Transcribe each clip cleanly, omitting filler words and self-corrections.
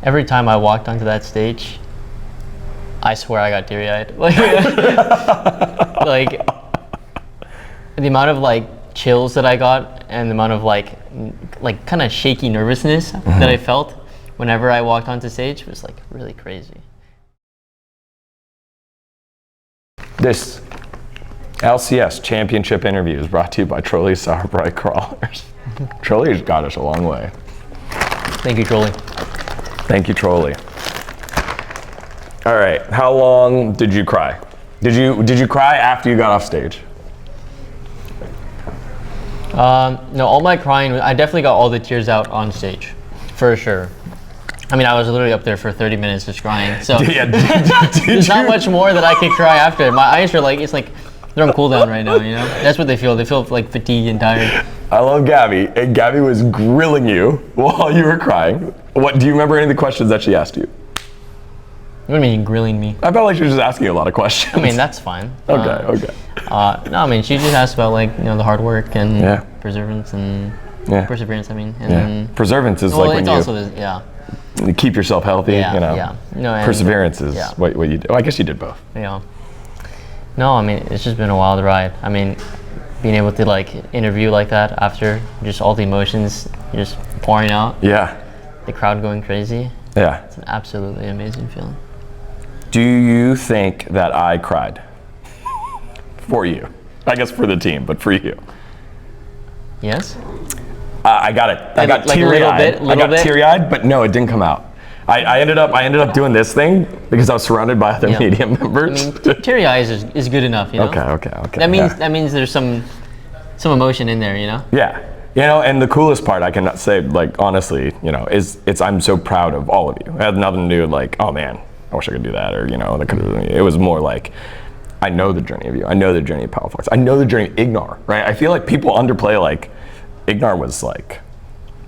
Every time I walked onto that stage, I swear I got teary-eyed. Like the amount of like chills that I got and the amount of like kind of shaky nervousness that I felt whenever I walked onto stage was like really crazy. This LCS Championship interview is brought to you by Trolli's Heartbreak Crawlers. Trolli's got us a long way. Thank you, Trolli. Thank you, Trolli. All right, how long did you cry? Did you cry after you got off stage? No, all my crying, I definitely got all the tears out on stage, for sure. I mean, I was literally up there for 30 minutes just crying, so there's not much more that I could cry after. My eyes are like, it's like they're on cooldown right now, you know? That's what they feel. They feel like fatigued and tired. I love Gabby, and Gabby was grilling you while you were crying. What, do you remember any of the questions that she asked you? What do you mean grilling me? I felt like she was just asking you a lot of questions. I mean, that's fine. Okay. No, I mean, she just asked about like, you know, the hard work and perseverance and perseverance, I mean. And then, perseverance is like when you also, keep yourself healthy, you know. No, and perseverance is what you do. Oh, I guess you did both. Yeah. No, I mean, it's just been a wild ride. I mean, being able to like interview like that after just all the emotions just pouring out. Yeah. The crowd going crazy. Yeah. It's an absolutely amazing feeling. Do you think that I cried? For you. I guess for the team, but for you. Yes? I got it. I got like teary-eyed. I got teary-eyed, but no, it didn't come out. I ended up doing this thing because I was surrounded by other media members. I mean, teary eyes is good enough, you know? Okay. That means there's some emotion in there, you know? Yeah. You know, and the coolest part I can say, like, honestly, you know, is I'm so proud of all of you. It had nothing to do with like, oh man, I wish I could do that, or, you know, it was more like, I know the journey of you. I know the journey of Palafox. I know the journey of Ignar, right? I feel like people underplay, like, Ignar was like...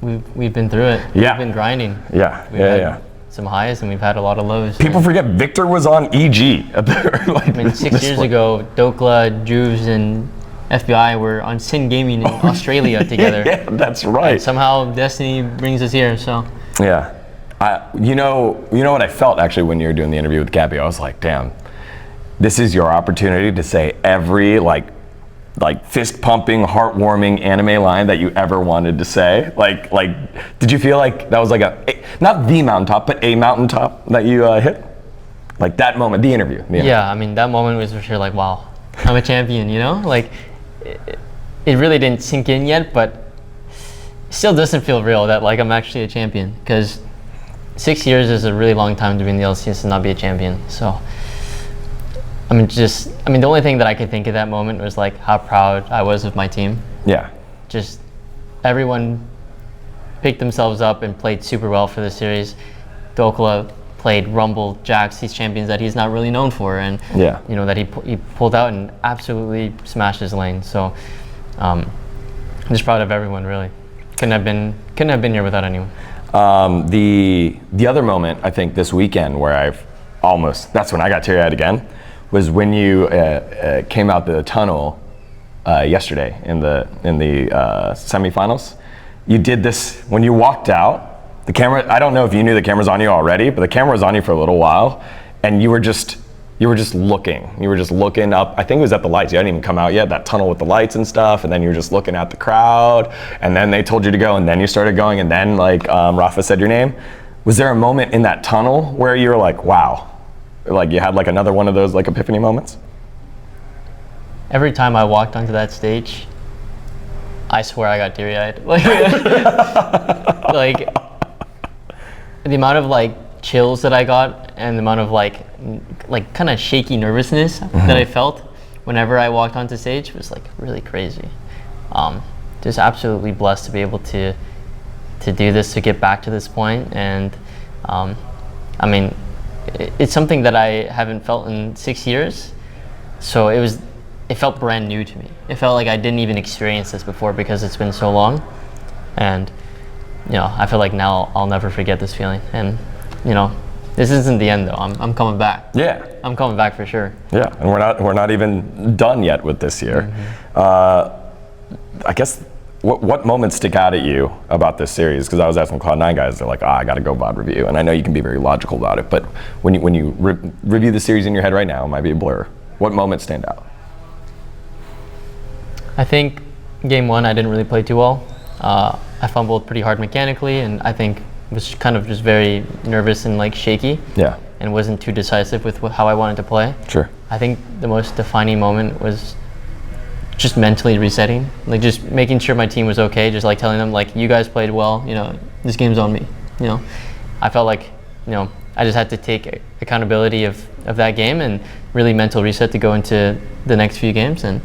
We've been through it. Yeah. We've been grinding. Yeah. Some highs and we've had a lot of lows. People forget Victor was on EG. Like, I mean, 6 years ago, Dokla, Juves, and FBI were on Sin Gaming in Australia together. Yeah, that's right. And somehow Destiny brings us here, so. Yeah. You know what I felt actually when you were doing the interview with Gabby? I was like, damn, this is your opportunity to say every like fist pumping, heartwarming anime line that you ever wanted to say. Like, did you feel like that was like not the mountaintop, but a mountaintop that you hit? Like that moment, the interview. Yeah, I mean, that moment was for sure like, wow, I'm a champion, you know? Like, it really didn't sink in yet, but it still doesn't feel real that like I'm actually a champion, because 6 years is a really long time to be in the LCS and not be a champion. So, I mean, the only thing that I could think of that moment was like how proud I was of my team. Yeah. Just everyone picked themselves up and played super well for the series. Dokla played Rumble, Jax, these champions that he's not really known for, and you know that he pulled out and absolutely smashed his lane. So, I'm just proud of everyone. Really, couldn't have been here without anyone. The other moment I think this weekend where that's when I got teary-eyed again, was when you came out the tunnel yesterday in the semifinals. You did this when you walked out. The camera, I don't know if you knew the camera's on you already, but the camera was on you for a little while, and you were just looking. You were just looking up. I think it was at the lights. You hadn't even come out yet. That tunnel with the lights and stuff, and then you were just looking at the crowd, and then they told you to go, and then you started going, and then like Rafa said your name. Was there a moment in that tunnel where you were like, wow? Like you had like another one of those like epiphany moments? Every time I walked onto that stage, I swear I got teary-eyed. Like the amount of like chills that I got and the amount of like kind of shaky nervousness that I felt whenever I walked onto stage was like really crazy. Just absolutely blessed to be able to do this, to get back to this point, and I mean, it's something that I haven't felt in 6 years, so it felt brand new to me. It felt like I didn't even experience this before because it's been so long, and you know, I feel like now I'll never forget this feeling. And you know, this isn't the end though. I'm coming back. Yeah, I'm coming back for sure. Yeah, and we're not even done yet with this year. I guess what moments stick out at you about this series? Because I was asking Cloud9 guys, they're like, I got to go VOD review. And I know you can be very logical about it, but when you review the series in your head right now, it might be a blur. What moments stand out? I think game 1, I didn't really play too well. I fumbled pretty hard mechanically, and I think was kind of just very nervous and like shaky. Yeah. And wasn't too decisive with how I wanted to play. Sure. I think the most defining moment was just mentally resetting, like just making sure my team was okay, just like telling them like, you guys played well, you know, this game's on me, you know. I felt like, you know, I just had to take accountability of that game and really mental reset to go into the next few games. And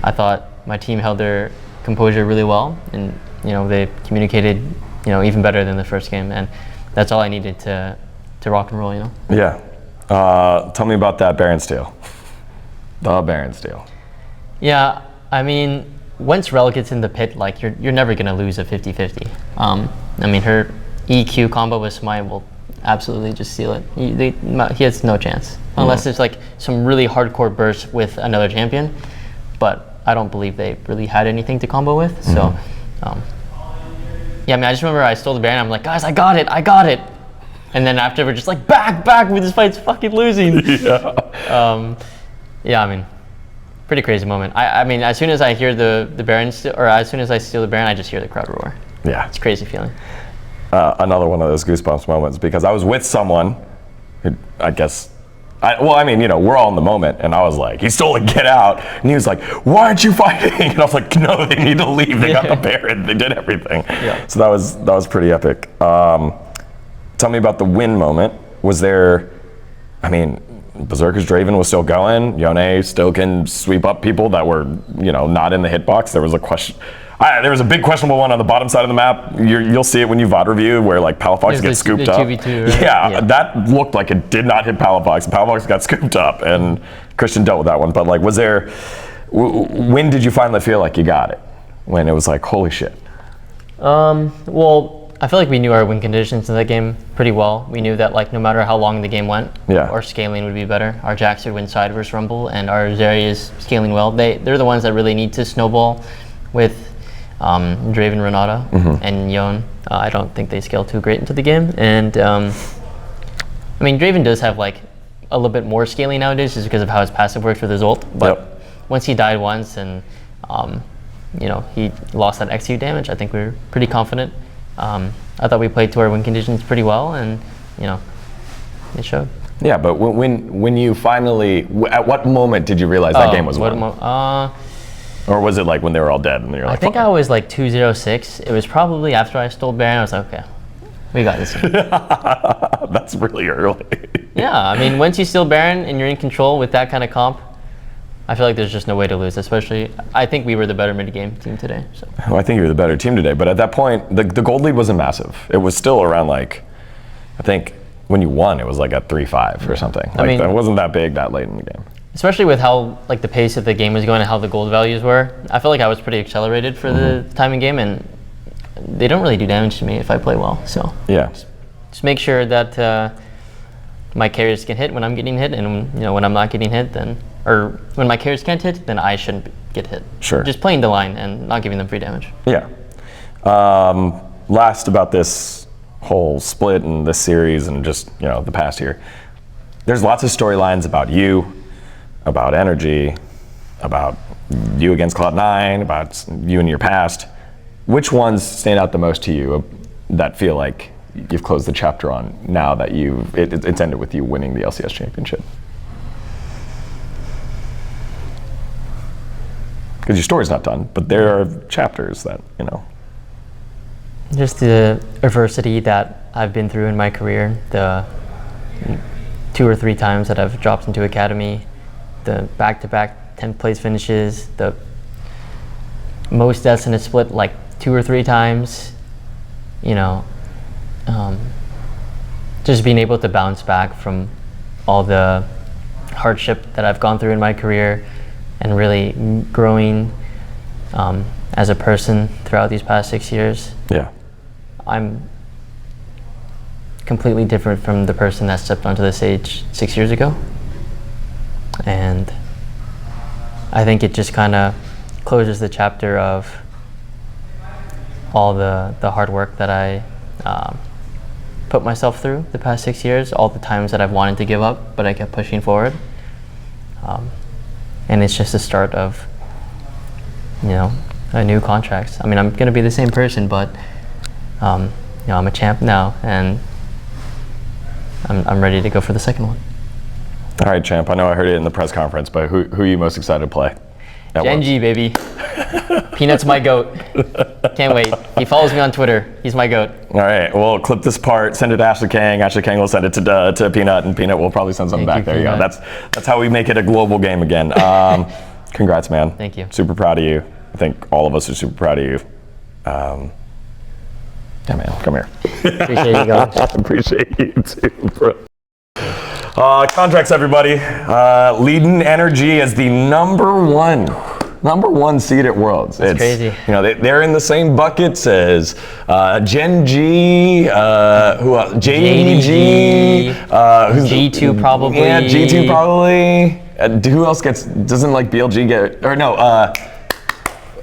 I thought my team held their composure really well, and you know, they communicated, you know, even better than the first game, and that's all I needed to rock and roll, you know. Yeah. Tell me about that Baron steal. The Baron steal. Yeah, I mean, once Rell gets in the pit, like you're never gonna lose a 50-50. I mean, her EQ combo with Smite will absolutely just seal it. He has no chance unless there's like some really hardcore burst with another champion. But I don't believe they really had anything to combo with. So, yeah, I mean, I just remember I stole the Baron. I'm like, guys, I got it. And then after we're just like, back, this fight's fucking losing. Yeah. Yeah, I mean, pretty crazy moment. I mean, as soon as I hear the Baron, or as soon as I steal the Baron, I just hear the crowd roar. Yeah. It's a crazy feeling. Another one of those goosebumps moments, because I was with someone who, I guess, I mean, you know, we're all in the moment, and I was like, he stole it, get out. And he was like, why aren't you fighting? And I was like, no, they need to leave. They got the Baron. They did everything. Yeah. So that was pretty epic. Tell me about the win moment. Was there, I mean, Berserker's Draven was still going. Yone still can sweep up people that were, you know, not in the hitbox. There was a question. There was a big questionable one on the bottom side of the map. You'll see it when you VOD review, where like Palafox gets scooped up. 2v2, right? Yeah, that looked like it did not hit Palafox. Palafox got scooped up, and Christian dealt with that one. But like, was there? When did you finally feel like you got it? When it was like, holy shit. Well, I feel like we knew our win conditions in that game pretty well. We knew that like no matter how long the game went, our scaling would be better. Our Jax would win side versus Rumble, and our Zeri is scaling well. They're the ones that really need to snowball with Draven, Renata, and Yon. I don't think they scale too great into the game. And I mean, Draven does have like a little bit more scaling nowadays just because of how his passive works with his ult. But once he died once and you know, he lost that XU damage, I think we were pretty confident. I thought we played to our win conditions pretty well, and you know, it showed. Yeah, but when you finally, at what moment did you realize that game was won? Or was it like when they were all dead and you're like, I think I was like 2-0-6. It was probably after I stole Baron. I was like, okay, we got this. That's really early. Yeah, I mean, once you steal Baron and you're in control with that kind of comp, I feel like there's just no way to lose, especially, I think we were the better mid-game team today. So. Well, I think you were the better team today, but at that point, the gold lead wasn't massive. It was still around like, I think when you won, it was like at 3-5 or something. Like, I mean, it wasn't that big that late in the game. Especially with how like the pace of the game was going and how the gold values were. I feel like I was pretty accelerated for the timing game, and they don't really do damage to me if I play well. So yeah, just make sure that my carries can hit when I'm getting hit, and you know, when I'm not getting hit, then, or when my carries can't hit, then I shouldn't get hit. Sure. Just playing the line and not giving them free damage. Yeah. Last about this whole split and this series and just, you know, the past year. There's lots of storylines about you, about NRG, about you against Cloud9, about you in your past. Which ones stand out the most to you that feel like you've closed the chapter on now that it's ended with you winning the LCS championship? Because your story's not done, but there are chapters that, you know. Just the adversity that I've been through in my career, the 2 or 3 times that I've dropped into academy, the back-to-back 10th place finishes, the most deaths in a split like 2 or 3 times, you know, just being able to bounce back from all the hardship that I've gone through in my career and really growing as a person throughout these past 6 years. Yeah. I'm completely different from the person that stepped onto the stage 6 years ago. And I think it just kind of closes the chapter of all the hard work that I put myself through the past 6 years, all the times that I've wanted to give up, but I kept pushing forward. And it's just the start of, a new Contractz. I mean, I'm gonna be the same person, but I'm a champ now, and I'm ready to go for the second one. All right, champ. I know I heard it in the press conference, but who are you most excited to play? Gen.G, baby. Peanut's my goat. Can't wait. He follows me on Twitter. He's my goat. All right. We'll clip this part, send it to Ashley Kang. Ashley Kang will send it to Peanut, and Peanut will probably send something back. There you go. That's how we make it a global game again. Congrats, man. Thank you. Super proud of you. I think all of us are super proud of you. Yeah, man. Come here. Appreciate you guys. Appreciate you too, bro. Contractz, everybody. Leading NRG as the number one seed at Worlds. That's crazy. They're in the same buckets as Gen.G, who else? JDG, who's G2 probably. Yeah, G2 probably. Who else doesn't like BLG get, or no,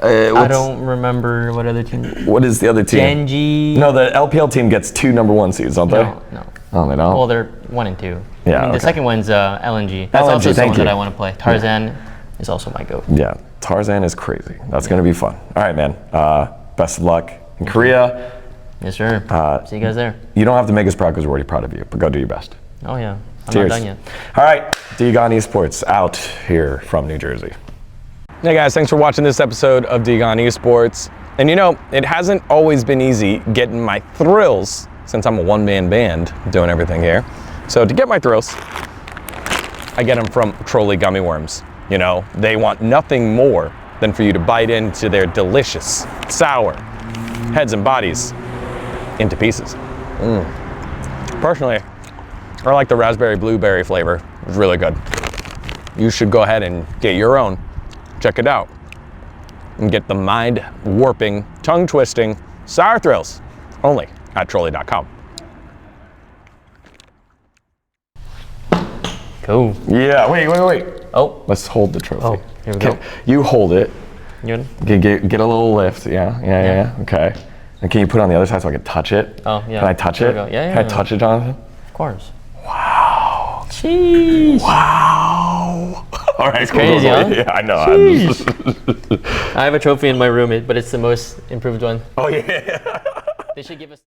I don't remember what other team. What is the other team? Gen.G. No, the LPL team gets 2 number 1 seeds, don't they? No. Oh, they don't? Well, they're 1 and 2. Yeah, The second one's LNG. That's LNG, also someone you. that I want to play. Tarzan is also my goat. Yeah, Tarzan is crazy. That's going to be fun. All right, man. Best of luck in Korea. Yes, sir. See you guys there. You don't have to make us proud because we're already proud of you, but go do your best. Oh, yeah. I'm Cheers. not done yet. All right, dGon Esports out here from New Jersey. Hey guys, thanks for watching this episode of dGon Esports. And it hasn't always been easy getting my thrills since I'm a one-man band doing everything here. So to get my thrills, I get them from Trolli gummy worms. They want nothing more than for you to bite into their delicious, sour heads and bodies into pieces. Personally, I like the raspberry blueberry flavor. It's really good. You should go ahead and get your own. Check it out and get the mind-warping, tongue-twisting sour thrills only at Trolli.com. Cool. Yeah, wait. Oh. Let's hold the trophy. Oh, here we go. You hold it. You Get a little lift. Yeah. Okay. And can you put it on the other side so I can touch it? Oh, yeah. Can I touch it? Yeah. Can I touch it, Jonathan? Of course. Wow. Jeez. Wow. All right, it's crazy, huh? Yeah, I know. I have a trophy in my room, but it's the most improved one. Oh, yeah. They should give us...